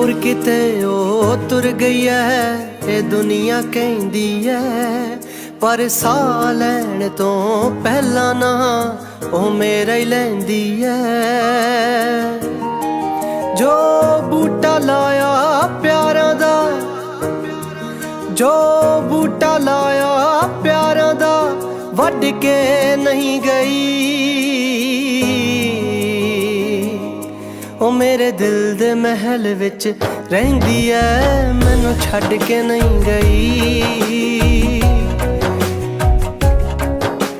दूर किते ओ तुर गई है ये दुनिया कहती है, पर साह लैण तो पहला ना ओ मेरा ही लैंदी है। जो बूटा लाया प्यारा दा, जो बूटा लाया प्यारा दा वड के नहीं गई। ओ मेरे दिल दे महल विच रहिंदी ऐ, मैनू छड्ड के नहीं गई।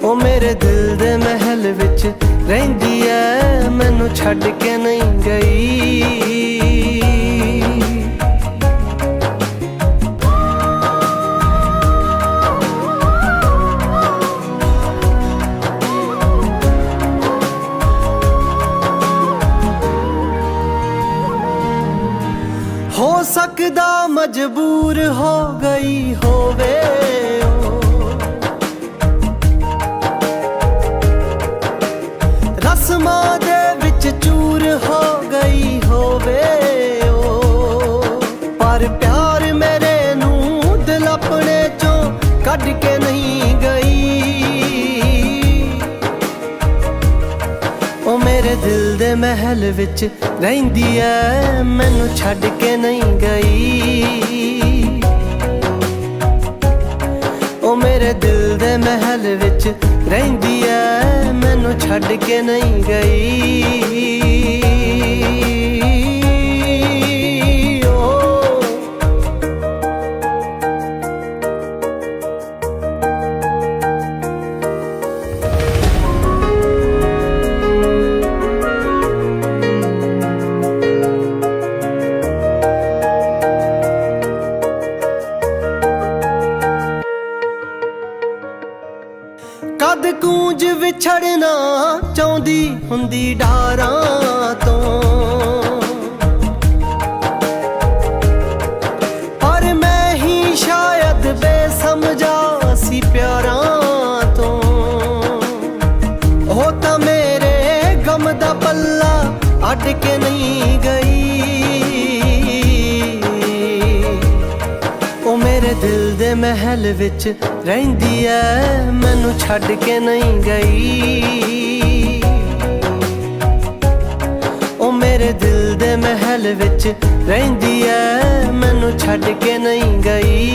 ओ मेरे दिल दे महल विच रहिंदी ऐ, मैनू छड्ड के नहीं गई। हो सकदा मजबूर हो गई होवे ओ, रस्मां दे विच चूर हो गई होवे ओ, पर प्यार मेरे नू दिल अपने चों कढ के नहीं गई। ओ मेरे दिल दे महल विच रहिंदी ऐ, मैनू छड्ड के नहीं गई। ओ मेरे दिल दे महल विच रहिंदी ऐ, मैनू छड्ड के नहीं गई। कद कूंज विछड़ना चाहती हुंदी डारां तो, पर मैं ही शायद बेसमझा सी प्यारां तो। हो तां मेरे गम दा पल्ला अड के नहीं गई। ओ मेरे दिल दे महल विच रहिंदी ऐ, मैनू छड्ड के नहीं गई। ओ मेरे दिल दे महल विच रहिंदी ऐ, मैनू छड्ड के नहीं गई।